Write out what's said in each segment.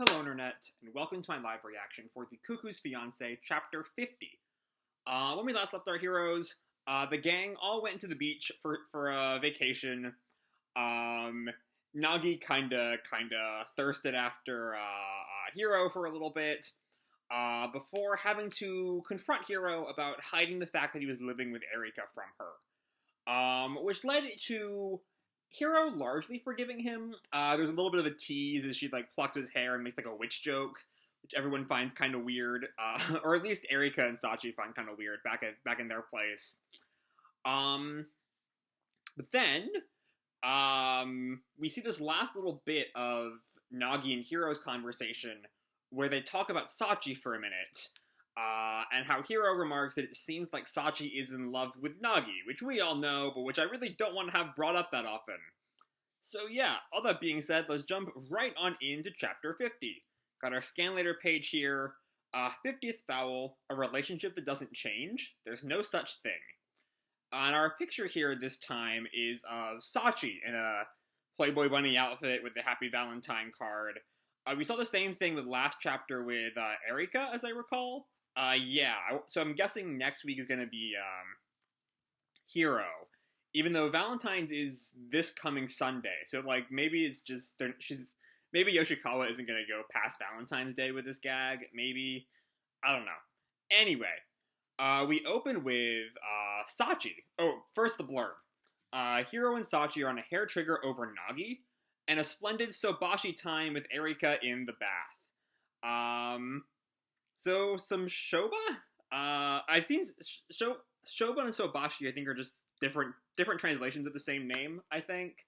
Hello, Internet, and welcome to my live reaction for the Cuckoo's Fiancee, Chapter 50. When we last left our heroes, the gang all went to the beach for a vacation. Um, Nagi kinda thirsted after Hiro for a little bit, before having to confront Hiro about hiding the fact that he was living with Erika from her. Which led to Hiro largely forgiving him. There's a little bit of a tease as she plucks his hair and makes a witch joke, which everyone finds kind of weird, or at least Erika and Sachi find kind of weird back in their place. Um, but then we see this last little bit of Nagi and Hiro's conversation where they talk about Sachi for a minute. And how Hiro remarks that it seems like Sachi is in love with Nagi, which we all know, but which I really don't want to have brought up that often. So yeah, all that being said, let's jump right on into Chapter 50. Got our scan later page here. 50th foul, a relationship that doesn't change. There's no such thing. And our picture here this time is of Sachi in a Playboy Bunny outfit with the Happy Valentine card. We saw the same thing with last chapter with Erika, as I recall. Yeah, so I'm guessing next week is going to be Hiro, even though Valentine's is this coming Sunday. So maybe it's just maybe Yoshikawa isn't going to go past Valentine's Day with this gag. Maybe, I don't know. Anyway, we open with Sachi. Oh, first the blurb. Hiro and Sachi are on a hair trigger over Nagi, and a splendid sobashi time with Erika in the bath. So some Shoba? I've seen Shoba and Sobashi, I think, are just different translations of the same name, I think.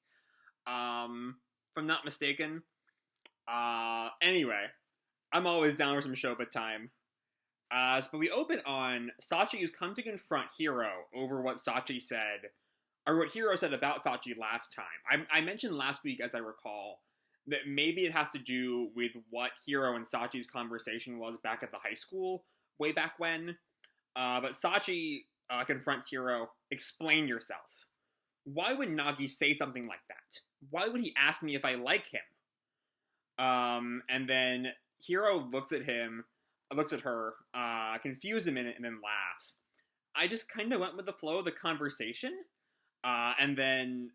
If I'm not mistaken. Anyway, I'm always down for some Shoba time. But we open on Sachi who's come to confront Hiro over what Sachi said, or what Hiro said about Sachi last time. I mentioned last week, as I recall, that maybe it has to do with what Hiro and Sachi's conversation was back at the high school, way back when. But Sachi confronts Hiro, explain yourself. Why would Nagi say something like that? Why would he ask me if I like him? And then Hiro looks at her, confused a minute, and then laughs. I just kind of went with the flow of the conversation. And then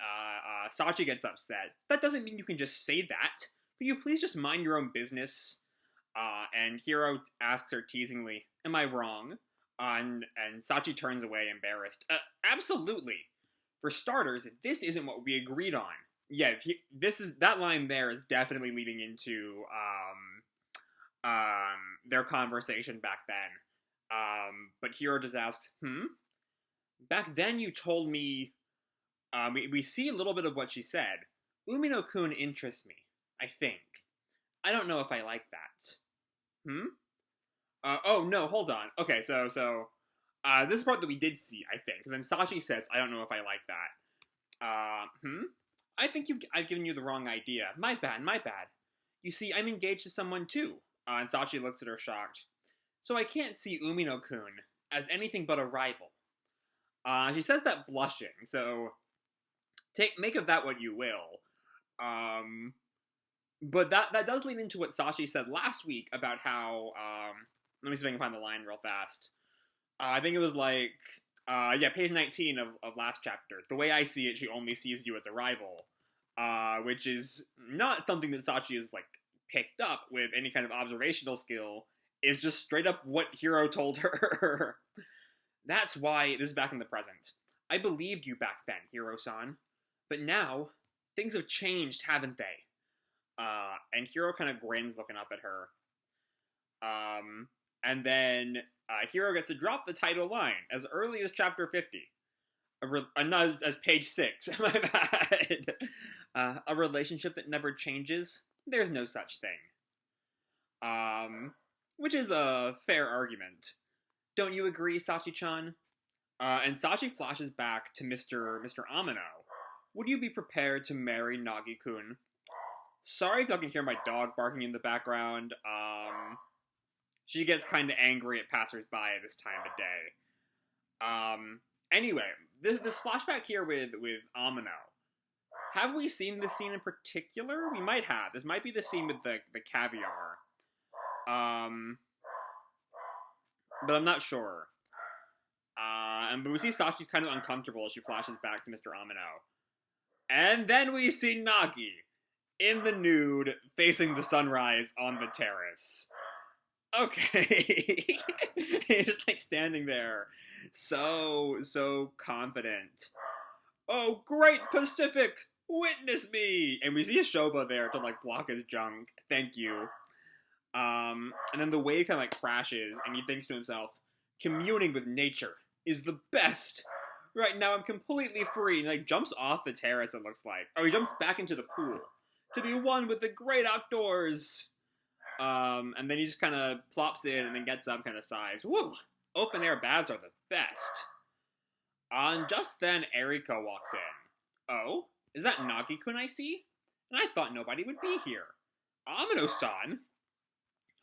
Sachi gets upset. That doesn't mean you can just say that. Will you please just mind your own business? And Hiro asks her teasingly, am I wrong? And Sachi turns away embarrassed. Absolutely. For starters, this isn't what we agreed on. Yeah, that line there is definitely leading into their conversation back then. But Hiro just asks, Back then you told me... we see a little bit of what she said. Umino-kun interests me, I think. I don't know if I like that. Oh, no, hold on. Okay, so, this is part that we did see, I think. And then Sachi says, I don't know if I like that. I think I've given you the wrong idea. My bad. You see, I'm engaged to someone too. And Sachi looks at her shocked. So I can't see Umino-kun as anything but a rival. She says that blushing, so... make of that what you will. But that does lead into what Sachi said last week about how, let me see if I can find the line real fast. I think it was page 19 of last chapter. The way I see it, she only sees you as a rival. Which is not something that Sachi has, picked up with any kind of observational skill. Is just straight up what Hiro told her. That's why, this is back in the present. I believed you back then, Hiro-san. But now, things have changed, haven't they? And Hiro kind of grins looking up at her. And then Hiro gets to drop the title line as early as chapter 50. Not as page 6, my bad. A relationship that never changes? There's no such thing. Which is a fair argument. Don't you agree, Sachi-chan? And Sachi flashes back to Mr. Amino. Would you be prepared to marry Nagi-kun? Sorry if y'all can hear my dog barking in the background. She gets kind of angry at passersby at this time of day. Anyway, this flashback here with Amino. Have we seen this scene in particular? We might have. This might be the scene with the caviar. But I'm not sure. But we see Sachi's kind of uncomfortable as she flashes back to Mr. Amino. And then we see Nagi in the nude, facing the sunrise on the terrace. Okay. He's just like standing there. So confident. Oh, great Pacific! Witness me! And we see a Shoba there to like block his junk. Thank you. And then the wave kind of like crashes, and he thinks to himself, communing with nature is the best. Right now I'm completely free. And like jumps off the terrace, it looks like. Or he jumps back into the pool. To be one with the great outdoors. And then he just kind of plops in and then gets up, kind of sighs. Woo! Open air baths are the best. And just then, Erika walks in. Oh? Is that Nagi-kun I see? And I thought nobody would be here. Amino-san?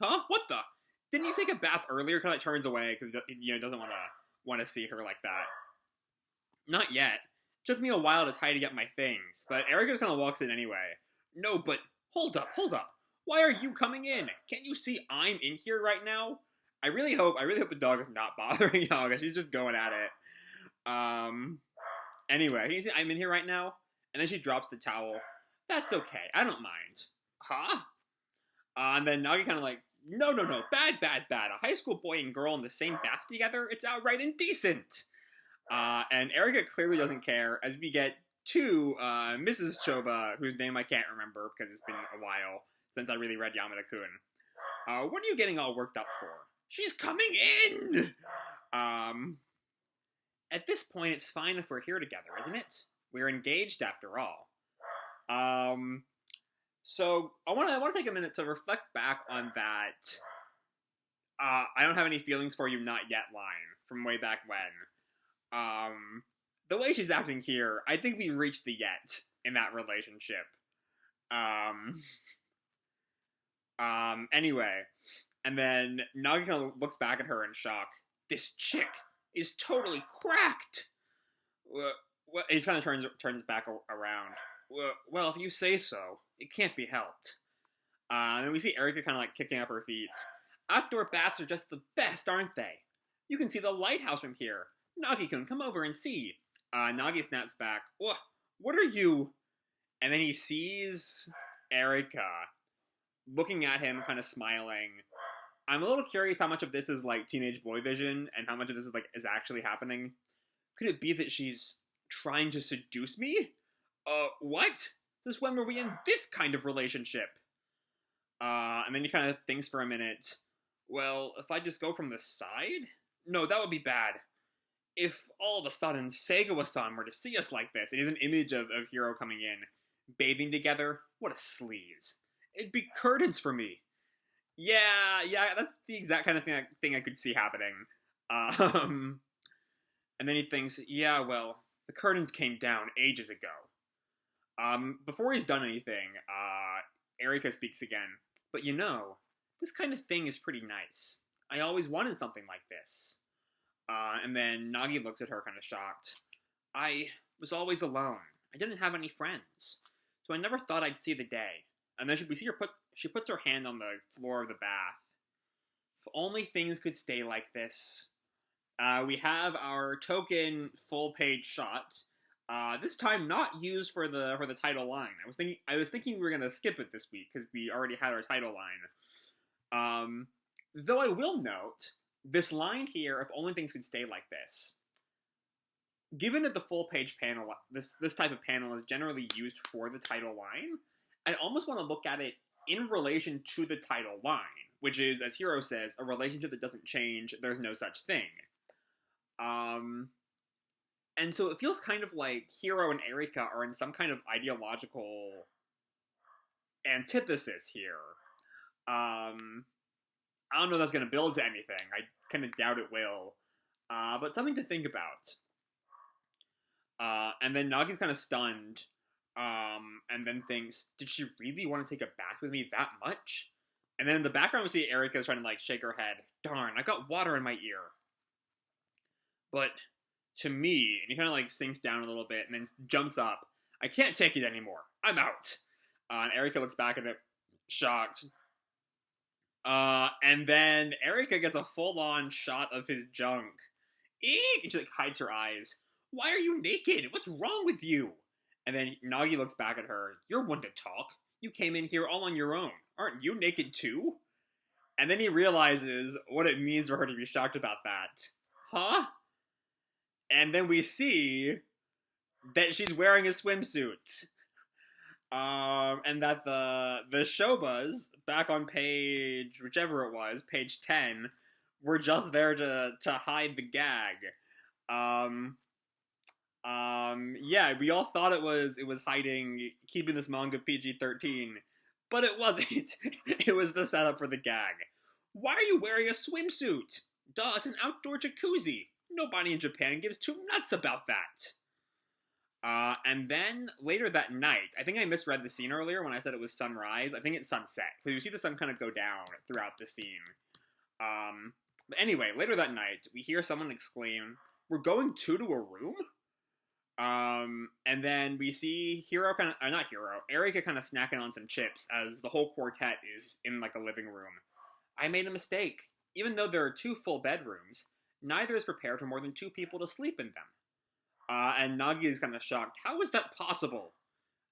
Huh? What the? Didn't you take a bath earlier? Kind of like turns away because doesn't want to see her like that. Not yet. Took me a while to tidy up my things, but Erika just kind of walks in anyway. No, but hold up. Why are you coming in? Can't you see I'm in here right now? I really hope the dog is not bothering y'all because she's just going at it. Anyway, can you see I'm in here right now? And then she drops the towel. That's okay. I don't mind. Huh? And then Nagi kind of like, no. Bad. A high school boy and girl in the same bath together? It's outright indecent. And Erika clearly doesn't care as we get to Mrs. Choba, whose name I can't remember because it's been a while since I really read Yamada-kun. What are you getting all worked up for? She's coming in! At this point, it's fine if we're here together, isn't it? We're engaged after all. So I want to take a minute to reflect back on that I don't have any feelings for you not yet line from way back when. The way she's acting here, I think we reached the yet in that relationship. Anyway, and then Nagi kind of looks back at her in shock. This chick is totally cracked. What? He kind of turns back around. Well, if you say so, it can't be helped. And then we see Erika kind of like kicking up her feet. Outdoor baths are just the best, aren't they? You can see the lighthouse from here. Nagi-kun, come over and see. Nagi snaps back. What are you? And then he sees Erika looking at him, kind of smiling. I'm a little curious how much of this is like teenage boy vision and how much of this is actually happening. Could it be that she's trying to seduce me? What? Since when were we in this kind of relationship? And then he kind of thinks for a minute. Well, if I just go from the side? No, that would be bad. If all of a sudden Seigawa-san were to see us like this, and he's an image of Hiro coming in, bathing together, what a sleaze. It'd be curtains for me. Yeah, that's the exact kind of thing I could see happening. And then he thinks, yeah, well, the curtains came down ages ago. Before he's done anything, Erika speaks again. But this kind of thing is pretty nice. I always wanted something like this. And then Nagi looks at her kind of shocked. I was always alone. I didn't have any friends. So I never thought I'd see the day. And then we see she puts her hand on the floor of the bath. If only things could stay like this. We have our token full-page shot. This time not used for the title line. I was thinking we were gonna skip it this week because we already had our title line. Though I will note this line here, if only things could stay like this. Given that the full-page panel, this type of panel is generally used for the title line, I almost want to look at it in relation to the title line, which is, as Hiro says, a relationship that doesn't change. There's no such thing. And so it feels kind of like Hiro and Erika are in some kind of ideological antithesis here. I don't know if that's going to build to anything. I kind of doubt it will. But something to think about. And then Nagi's kind of stunned. And then thinks, did she really want to take a bath with me that much? And then in the background we see Erika trying to like shake her head. Darn, I got water in my ear. But to me, and he kind of like sinks down a little bit and then jumps up. I can't take it anymore. I'm out. And Erika looks back at it, shocked. And then Erika gets a full-on shot of his junk. Eek! And she, like, hides her eyes. Why are you naked? What's wrong with you? And then Nagi looks back at her. You're one to talk. You came in here all on your own. Aren't you naked too? And then he realizes what it means for her to be shocked about that. Huh? And then we see that she's wearing a swimsuit. And that the Shobas, back on page, whichever it was, page 10, were just there to hide the gag. Yeah, we all thought it was hiding, keeping this manga PG-13, but it wasn't. It was the setup for the gag. Why are you wearing a swimsuit? Duh, it's an outdoor jacuzzi. Nobody in Japan gives two nuts about that. And then, later that night, I think I misread the scene earlier when I said it was sunrise. I think it's sunset, because you see the sun kind of go down throughout the scene. But anyway, later that night, we hear someone exclaim, "We're going to a room?" And then we see Hiro not Hiro, Erika kind of snacking on some chips as the whole quartet is in, like, a living room. I made a mistake. Even though there are 2 full bedrooms, neither is prepared for more than 2 people to sleep in them. And Nagi is kind of shocked. How is that possible?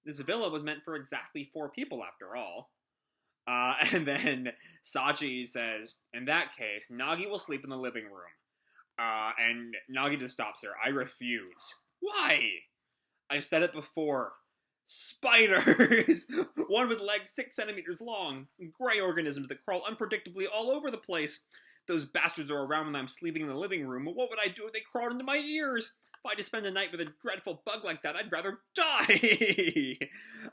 This villa was meant for exactly 4 people, after all. And then Sachi says, in that case, Nagi will sleep in the living room. And Nagi just stops her. I refuse. Why? I've said it before. Spiders! One with legs 6 centimeters long. Gray organisms that crawl unpredictably all over the place. Those bastards are around when I'm sleeping in the living room. What would I do if they crawled into my ears? If I had to spend the night with a dreadful bug like that, I'd rather die!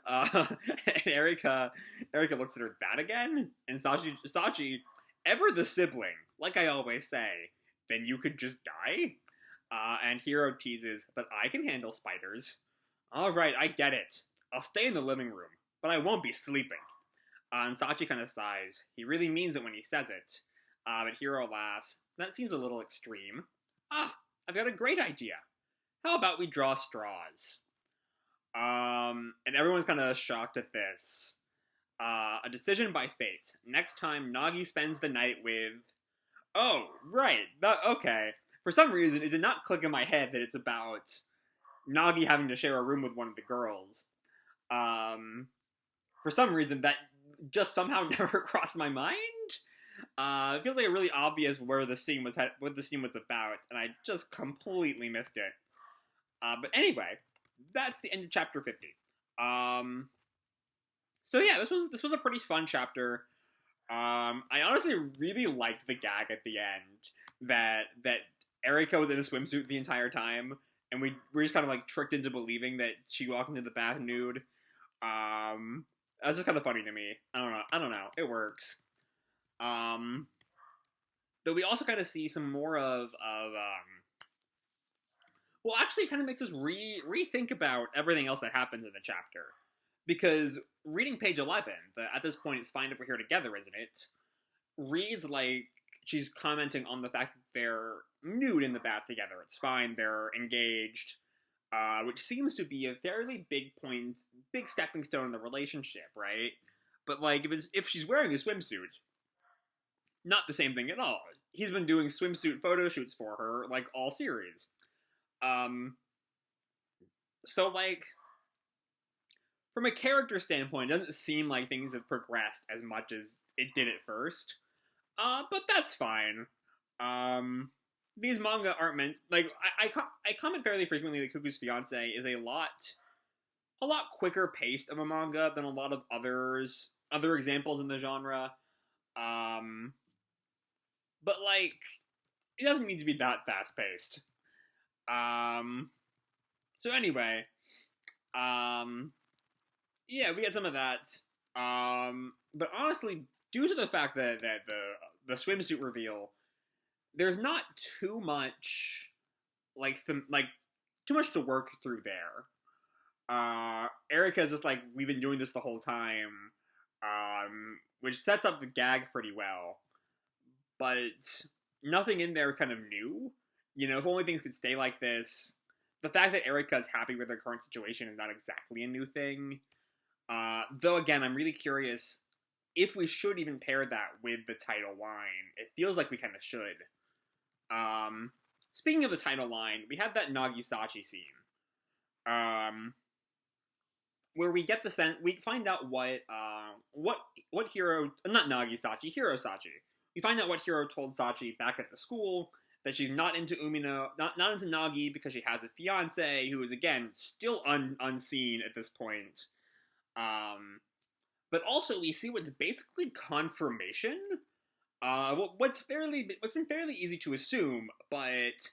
And Erika looks at her, that again? And Sachi, ever the sibling, like I always say, then you could just die? And Hiro teases, but I can handle spiders. Alright, I get it. I'll stay in the living room, but I won't be sleeping. And Sachi kind of sighs. He really means it when he says it. But Hiro laughs. That seems a little extreme. I've got a great idea. How about we draw straws? And everyone's kind of shocked at this. A decision by fate. Next time, Nagi spends the night with... Oh, right. Okay. For some reason, it did not click in my head that it's about Nagi having to share a room with one of the girls. For some reason, that just somehow never crossed my mind. It feels like really obvious where the scene was what the scene was about, and I just completely missed it. But anyway, that's the end of chapter 50. So yeah, this was a pretty fun chapter. I honestly really liked the gag at the end that Erika was in a swimsuit the entire time, and we were just kind of like tricked into believing that she walked into the bath nude. That's just kind of funny to me. I don't know. It works. But we also kind of see some more of well, actually, it kind of makes us rethink about everything else that happens in the chapter. Because reading page 11, at this point it's fine if we're here together, isn't it? Reads like she's commenting on the fact that they're nude in the bath together. It's fine, they're engaged. Which seems to be a fairly big stepping stone in the relationship, right? But, like, if she's wearing a swimsuit, not the same thing at all. He's been doing swimsuit photo shoots for her, like, all series. So, like, from a character standpoint, it doesn't seem like things have progressed as much as it did at first. But that's fine. These manga aren't meant, like, I comment fairly frequently that Cuckoo's Fiancee is a lot quicker paced of a manga than a lot of other examples in the genre. But, like, it doesn't need to be that fast paced. So anyway, yeah, we get some of that. But honestly, due to the fact that the swimsuit reveal, there's not too much too much to work through there. Erika's just like, we've been doing this the whole time, which sets up the gag pretty well. But nothing in there kind of new. You know, if only things could stay like this, the fact that Erika is happy with her current situation is not exactly a new thing. Though, again, I'm really curious if we should even pair that with the title line. It feels like we kind of should. Speaking of the title line, we have that Nagi Sachi scene. Where we get the sense, we find out what Hiro, not Nagi Sachi, Hiro Sachi. We find out what Hiro told Sachi back at the school, that she's not into Umino, not into Nagi because she has a fiance who is, again, still unseen at this point. But also we see what's basically confirmation. What's been fairly easy to assume, but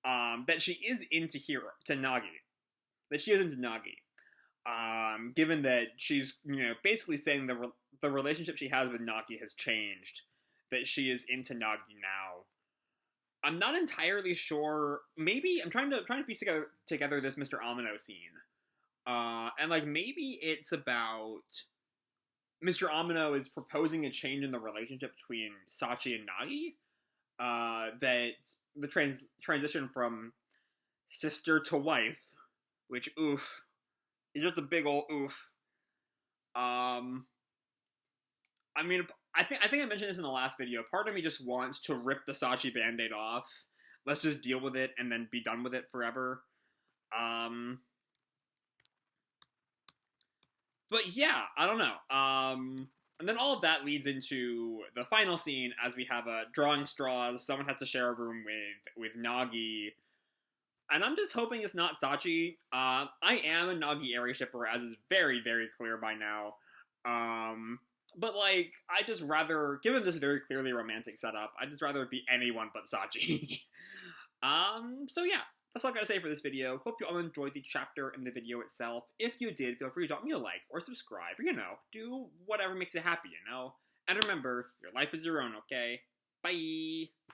that she is into Nagi. That she is into Nagi. Given that she's, basically saying the relationship she has with Nagi has changed. That she is into Nagi now. I'm not entirely sure. Maybe I'm trying to piece together this Mr. Amino scene. And maybe it's about Mr. Amino is proposing a change in the relationship between Sachi and Nagi. That the transition from sister to wife, which oof, is just a big old oof. I mean, I think I mentioned this in the last video. Part of me just wants to rip the Sachi band-aid off. Let's just deal with it and then be done with it forever. But yeah, I don't know. And then all of that leads into the final scene as we have a drawing straws. Someone has to share a room with Nagi. And I'm just hoping it's not Sachi. I am a NagiEri shipper, as is very, very clear by now. But, I just rather, given this very clearly romantic setup, I'd just rather it be anyone but Sachi. So yeah, that's all I gotta say for this video. Hope you all enjoyed the chapter and the video itself. If you did, feel free to drop me a like or subscribe, or, do whatever makes you happy, And remember, your life is your own, okay? Bye!